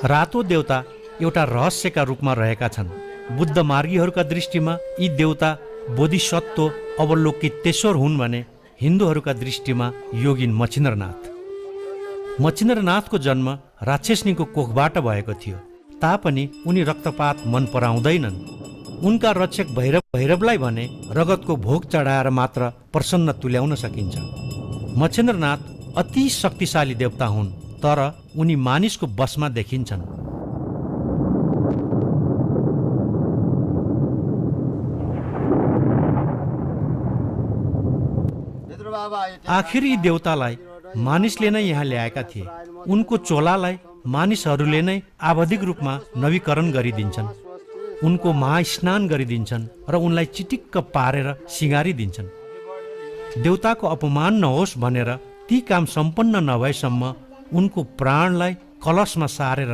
रातो देवता एउटा रहस्यका रूपमा रहेका छन्। बुद्ध मार्गीहरूका दृष्टिमा यी देवता बोधिसत्व अवलोकितेश्वर हुन् भने हिन्दूहरूका दृष्टिमा योगिन मच्छिन्द्रनाथ। मच्छिन्द्रनाथको जन्म राक्षसनीको कोखबाट भएको थियो, तापनि उनी रक्तपात मन पराउँदैनन्। उनका रक्षक भैरवलाई भने रगतको भोग चढाएर मात्र प्रसन्न तुल्याउन सकिन्छ। मच्छिन्द्रनाथ अति शक्तिशाली देवता हुन्, तर उनी मानिसको बसमा देखिन्छन्। आखिर यी देवतालाई मानिसले नै यहाँ ल्याएका थिए। उनको चोलालाई मानिसहरूले नै आवधिक रूपमा नवीकरण गरिदिन्छन्। उनको महास्नान गरिदिन्छन् र उनलाई चिटिक्क पारेर सिँगारिदिन्छन्। देवताको अपमान नहोस् भनेर ती काम सम्पन्न नभएसम्म उनको प्राणलाई कलशमा सारेर